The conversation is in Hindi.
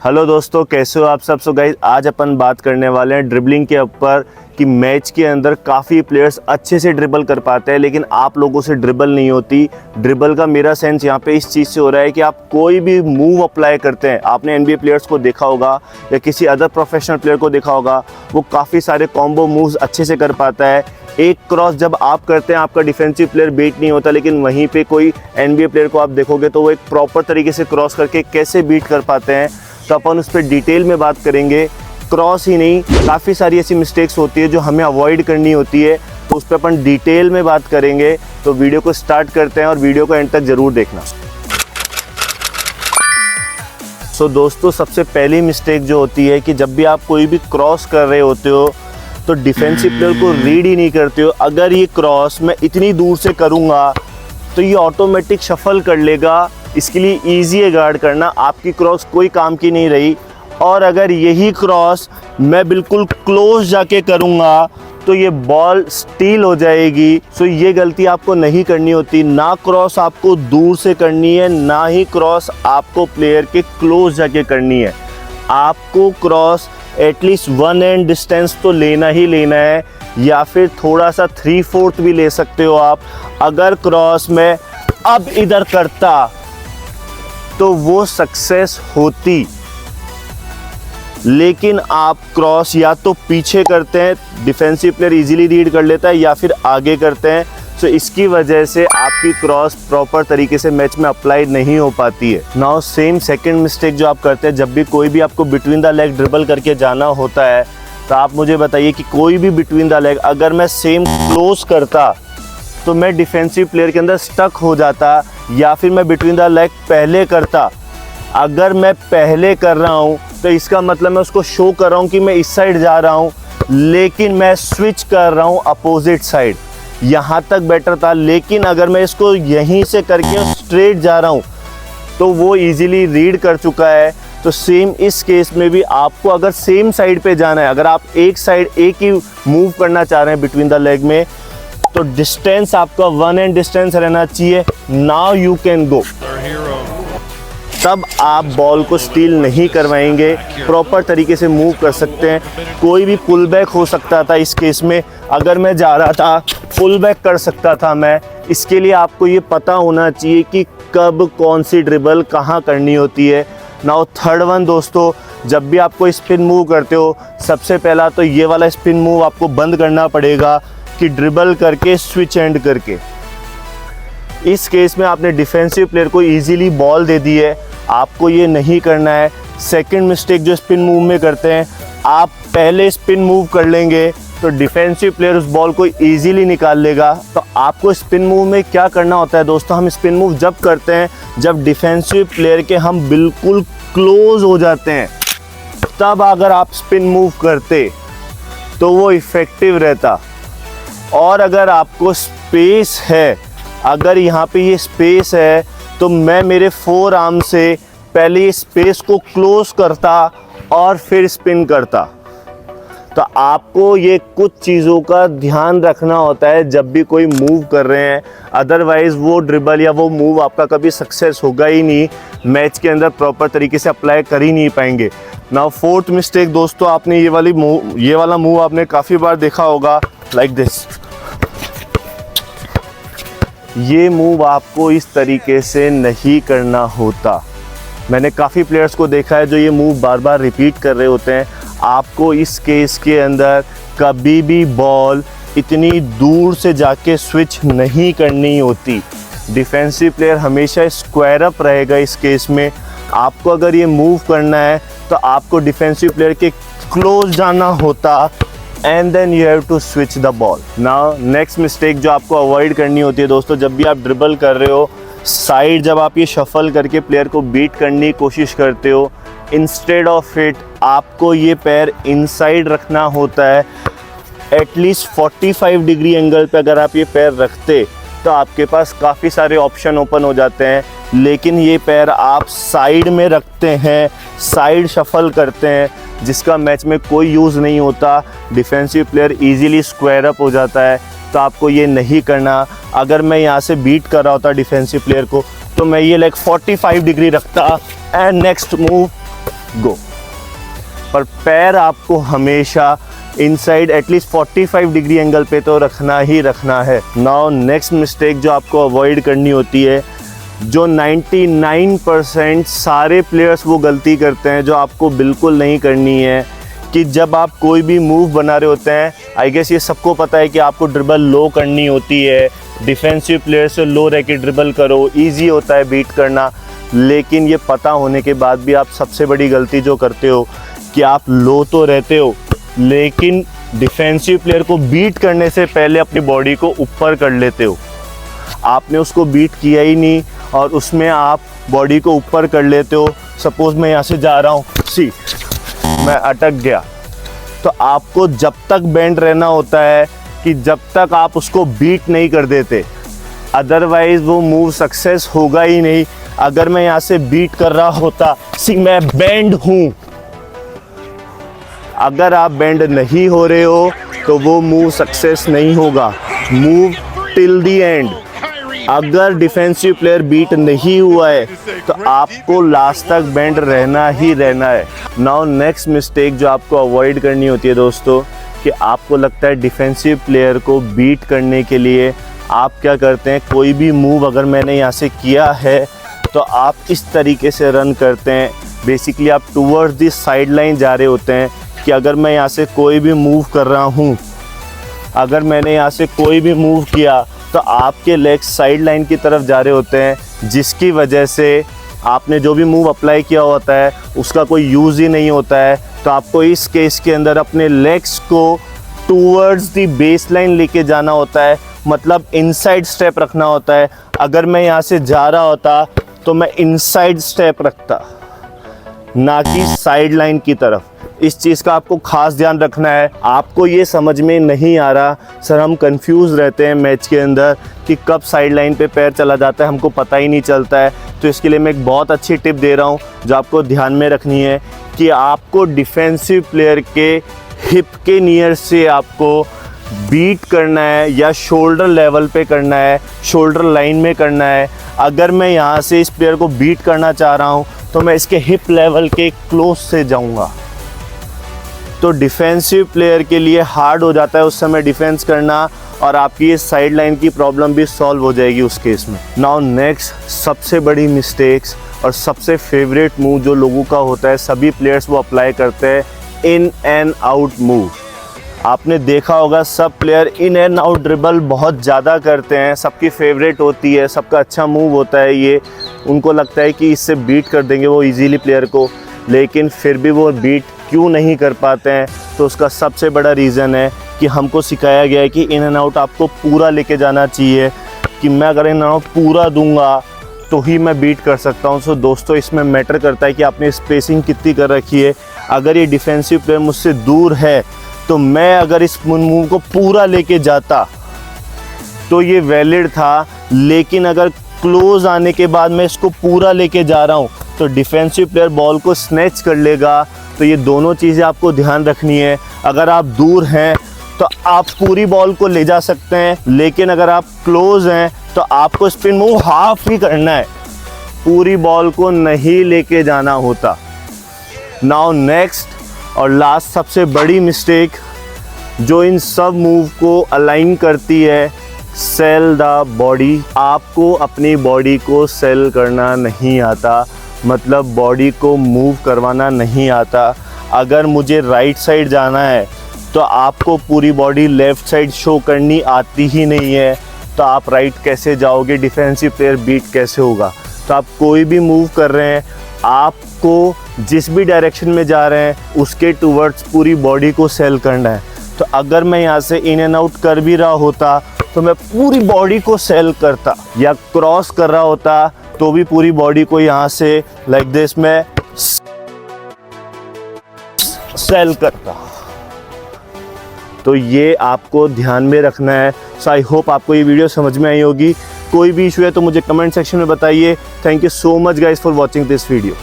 हेलो दोस्तों, कैसे हो आप सब। सो गाइस, आज अपन बात करने वाले हैं ड्रिबलिंग के ऊपर कि मैच के अंदर काफ़ी प्लेयर्स अच्छे से ड्रिबल कर पाते हैं लेकिन आप लोगों से ड्रिबल नहीं होती। ड्रिबल का मेरा सेंस यहाँ पे इस चीज़ से हो रहा है कि आप कोई भी मूव अप्लाई करते हैं, आपने एनबीए प्लेयर्स को देखा होगा या किसी अदर प्रोफेशनल प्लेयर को देखा होगा, वो काफ़ी सारे कॉम्बो मूव्स अच्छे से कर पाता है। एक क्रॉस जब आप करते हैं आपका डिफेंसिव प्लेयर बीट नहीं होता, लेकिन वहीं पे कोई एनबीए प्लेयर को आप देखोगे तो वो एक प्रॉपर तरीके से क्रॉस करके कैसे बीट कर पाते हैं, तो अपन उस पर डिटेल में बात करेंगे। क्रॉस ही नहीं, काफ़ी सारी ऐसी मिस्टेक्स होती है जो हमें अवॉइड करनी होती है, तो उस पर अपन डिटेल में बात करेंगे। तो वीडियो को स्टार्ट करते हैं और वीडियो को एंड तक ज़रूर देखना। सो दोस्तों, सबसे पहली मिस्टेक जो होती है कि जब भी आप कोई भी क्रॉस कर रहे होते हो तो डिफेंसिव प्लेयर को रीड ही नहीं करते हो। अगर ये क्रॉस मैं इतनी दूर से करूँगा तो ये ऑटोमेटिक शफल कर लेगा, इसके लिए ईजी है गार्ड करना, आपकी क्रॉस कोई काम की नहीं रही। और अगर यही क्रॉस मैं बिल्कुल क्लोज जाके करूँगा तो ये बॉल स्टील हो जाएगी। सो ये गलती आपको नहीं करनी होती। ना क्रॉस आपको दूर से करनी है, ना ही क्रॉस आपको प्लेयर के क्लोज जाके करनी है। आपको क्रॉस एटलीस्ट 1 एंड डिस्टेंस तो लेना ही लेना है, या फिर थोड़ा सा 3/4 भी ले सकते हो आप। अगर क्रॉस में अब इधर करता तो वो सक्सेस होती, लेकिन आप क्रॉस या तो पीछे करते हैं, डिफेंसिव प्लेयर इजीली रीड कर लेता है, या फिर आगे करते हैं। सो इसकी वजह से आपकी क्रॉस प्रॉपर तरीके से मैच में अप्लाई नहीं हो पाती है। नाउ सेम सेकंड मिस्टेक जो आप करते हैं, जब भी कोई भी आपको बिटवीन द लेग ड्रिबल करके जाना होता है तो आप मुझे बताइए कि कोई भी बिटवीन द लेग अगर मैं सेम क्लोज करता तो मैं डिफेंसिव प्लेयर के अंदर स्टक हो जाता, या फिर मैं बिटवीन द लेग पहले करता। अगर मैं पहले कर रहा हूँ तो इसका मतलब मैं उसको शो कर रहा हूँ कि मैं इस साइड जा रहा हूँ, लेकिन मैं स्विच कर रहा हूँ अपोजिट साइड। यहाँ तक बेटर था, लेकिन अगर मैं इसको यहीं से करके स्ट्रेट जा रहा हूँ तो वो इजीली रीड कर चुका है। तो सेम इस केस में भी आपको अगर सेम साइड पे जाना है, अगर आप एक साइड एक ही मूव करना चाह रहे हैं बिटवीन द लेग में, तो डिस्टेंस आपका 1 एंड डिस्टेंस रहना चाहिए। Now you can go. तब आप बॉल को स्टील नहीं करवाएंगे, प्रॉपर तरीके से मूव कर सकते हैं। कोई भी पुल बैक हो सकता था इस केस में, अगर मैं जा रहा था पुल बैक कर सकता था मैं। इसके लिए आपको ये पता होना चाहिए कि कब कौन सी ड्रिबल कहाँ करनी होती है। नाउ थर्ड वन दोस्तों, जब भी आपको स्पिन मूव करते हो, सबसे पहला तो ये वाला स्पिन मूव आपको बंद करना पड़ेगा कि ड्रिबल करके स्विच एंड करके। इस केस में आपने डिफेंसिव प्लेयर को इजीली बॉल दे दी है, आपको ये नहीं करना है। सेकंड मिस्टेक जो स्पिन मूव में करते हैं, आप पहले स्पिन मूव कर लेंगे तो डिफेंसिव प्लेयर उस बॉल को इजीली निकाल लेगा। तो आपको स्पिन मूव में क्या करना होता है दोस्तों, हम स्पिन मूव जब करते हैं जब डिफेंसिव प्लेयर के हम बिल्कुल क्लोज हो जाते हैं, तब अगर आप स्पिन मूव करते तो वो इफ़ेक्टिव रहता। और अगर आपको स्पेस है, अगर यहाँ पे ये स्पेस है, तो मैं मेरे 4 आर्म से पहले स्पेस को क्लोज करता और फिर स्पिन करता। तो आपको ये कुछ चीज़ों का ध्यान रखना होता है जब भी कोई मूव कर रहे हैं, अदरवाइज़ वो ड्रिबल या वो मूव आपका कभी सक्सेस होगा ही नहीं, मैच के अंदर प्रॉपर तरीके से अप्लाई कर ही नहीं पाएंगे। नाउ फोर्थ मिस्टेक दोस्तों, आपने ये वाला मूव आपने काफ़ी बार देखा होगा, लाइक दिस। ये मूव आपको इस तरीके से नहीं करना होता। मैंने काफ़ी प्लेयर्स को देखा है जो ये मूव बार बार रिपीट कर रहे होते हैं। आपको इस केस के अंदर कभी भी बॉल इतनी दूर से जाके स्विच नहीं करनी होती। डिफेंसिव प्लेयर हमेशा स्क्वायर अप रहेगा इस केस में। आपको अगर ये मूव करना है तो आपको डिफेंसिव प्लेयर के क्लोज जाना होता, and then you have to switch the ball. Now next mistake जो आपको अवॉइड करनी होती है दोस्तों, जब भी आप ड्रिबल कर रहे हो, साइड जब आप ये शफल करके प्लेयर को बीट करने की कोशिश करते हो, इंस्टेड ऑफ इट आपको ये पैर इनसाइड रखना होता है। एटलीस्ट 45 डिग्री एंगल पे अगर आप ये पैर रखते तो आपके पास काफ़ी सारे ऑप्शन ओपन हो जाते हैं, लेकिन ये पैर आप साइड में रखते हैं, साइड शफल करते हैं, जिसका मैच में कोई यूज़ नहीं होता। Defensive player easily square up हो जाता है, तो आपको ये नहीं करना। अगर मैं यहाँ से बीट कर रहा होता डिफेंसिव प्लेयर को, तो मैं ये लाइक 45 डिग्री रखता एंड नेक्स्ट मूव गो। पर पैर आपको हमेशा इनसाइड एटलीस्ट 45 डिग्री एंगल पे तो रखना ही रखना है। नाउ नेक्स्ट मिस्टेक जो आपको अवॉइड करनी होती है, जो 99% सारे प्लेयर्स वो गलती करते हैं, जो आपको बिल्कुल नहीं करनी है, कि जब आप कोई भी मूव बना रहे होते हैं, आई गेस ये सबको पता है कि आपको ड्रिबल लो करनी होती है, डिफेंसिव प्लेयर से लो रह के ड्रिबल करो, ईजी होता है बीट करना। लेकिन ये पता होने के बाद भी आप सबसे बड़ी गलती जो करते हो कि आप लो तो रहते हो, लेकिन डिफेंसिव प्लेयर को बीट करने से पहले अपनी बॉडी को ऊपर कर लेते हो। आपने उसको बीट किया ही नहीं और उसमें आप बॉडी को ऊपर कर लेते हो। सपोज मैं यहाँ से जा रहा हूँ, सी मैं अटक गया, तो आपको जब तक बेंड रहना होता है कि जब तक आप उसको बीट नहीं कर देते, अदरवाइज वो मूव सक्सेस होगा ही नहीं। अगर मैं यहाँ से बीट कर रहा होता, सी मैं बेंड हूँ, अगर आप बेंड नहीं हो रहे हो तो वो मूव सक्सेस नहीं होगा। Move till the and. अगर डिफेंसिव प्लेयर बीट नहीं हुआ है तो आपको लास्ट तक बेंड रहना ही रहना है। नाउ नेक्स्ट मिस्टेक जो आपको अवॉइड करनी होती है दोस्तों, कि आपको लगता है डिफेंसिव प्लेयर को बीट करने के लिए आप क्या करते हैं, कोई भी मूव अगर मैंने यहाँ से किया है तो आप इस तरीके से रन करते हैं। बेसिकली आप टूवर्ड्स दी साइड लाइन जा रहे होते हैं कि अगर मैं यहाँ से कोई भी मूव कर रहा हूँ, अगर मैंने यहाँ से कोई भी मूव किया तो आपके लेग्स साइड लाइन की तरफ जा रहे होते हैं, जिसकी वजह से आपने जो भी मूव अप्लाई किया होता है उसका कोई यूज़ ही नहीं होता है। तो आपको इस केस के अंदर अपने लेग्स को टूवर्ड्स दी बेस लाइन लेके जाना होता है, मतलब इनसाइड स्टेप रखना होता है। अगर मैं यहाँ से जा रहा होता तो मैं इनसाइड स्टेप रखता, ना कि साइड लाइन की तरफ। इस चीज़ का आपको खास ध्यान रखना है। आपको ये समझ में नहीं आ रहा, सर हम कंफ्यूज रहते हैं मैच के अंदर कि कब साइड लाइन पे पैर चला जाता है, हमको पता ही नहीं चलता है। तो इसके लिए मैं एक बहुत अच्छी टिप दे रहा हूँ जो आपको ध्यान में रखनी है, कि आपको डिफेंसिव प्लेयर के हिप के नियर से आपको बीट करना है या शोल्डर लेवल पे करना है, शोल्डर लाइन में करना है। अगर मैं यहाँ से इस प्लेयर को बीट करना चाह रहा हूँ तो मैं इसके हिप लेवल के क्लोज से जाऊँगा, तो डिफेंसिव प्लेयर के लिए हार्ड हो जाता है उस समय डिफेंस करना, और आपकी इस साइड लाइन की प्रॉब्लम भी सॉल्व हो जाएगी उस केस में। नाउ नेक्स्ट सबसे बड़ी मिस्टेक्स और सबसे फेवरेट मूव जो लोगों का होता है, सभी प्लेयर्स वो अप्लाई करते हैं, इन एंड आउट मूव। आपने देखा होगा सब player in and out dribble बहुत ज़्यादा करते हैं, सबकी फेवरेट होती है, सबका अच्छा मूव होता है ये। उनको लगता है कि इससे बीट कर देंगे वो इजीली प्लेयर को, लेकिन फिर भी वो बीट क्यों नहीं कर पाते हैं, तो उसका सबसे बड़ा रीज़न है कि हमको सिखाया गया है कि इन एंड आउट आपको पूरा लेके जाना चाहिए, कि मैं अगर इन एंड आउट पूरा दूंगा तो ही मैं बीट कर सकता हूं। सो दोस्तों इसमें मैटर करता है कि आपने स्पेसिंग कितनी कर रखी है। अगर ये डिफेंसिव प्लेयर मुझसे दूर है तो मैं अगर इस मूव को पूरा लेके जाता तो ये वैलिड था, लेकिन अगर क्लोज आने के बाद मैं इसको पूरा लेके जा रहा हूँ तो डिफेंसिव प्लेयर बॉल को स्नैच कर लेगा। तो ये दोनों चीज़ें आपको ध्यान रखनी है। अगर आप दूर हैं तो आप पूरी बॉल को ले जा सकते हैं, लेकिन अगर आप क्लोज हैं तो आपको स्पिन मूव हाफ ही करना है, पूरी बॉल को नहीं लेके जाना होता। नाउ नेक्स्ट और लास्ट सबसे बड़ी मिस्टेक जो इन सब मूव को अलाइन करती है, सेल द बॉडी। आपको अपनी बॉडी को सेल करना नहीं आता, मतलब बॉडी को मूव करवाना नहीं आता। अगर मुझे राइट साइड जाना है तो आपको पूरी बॉडी लेफ़्ट साइड शो करनी आती ही नहीं है, तो आप राइट कैसे जाओगे, डिफेंसिव प्लेयर बीट कैसे होगा। तो आप कोई भी मूव कर रहे हैं, आपको जिस भी डायरेक्शन में जा रहे हैं उसके टूवर्ड्स पूरी बॉडी को सेल करना है। तो अगर मैं यहाँ से इन एंड आउट कर भी रहा होता तो मैं पूरी बॉडी को सेल करता, या क्रॉस कर रहा होता तो भी पूरी बॉडी को यहाँ से लाइक दिस में सेल करता। तो ये आपको ध्यान में रखना है। सो आई होप आपको ये वीडियो समझ में आई होगी। कोई भी इशू है तो मुझे कमेंट सेक्शन में बताइए। Thank you so much guys for watching this video.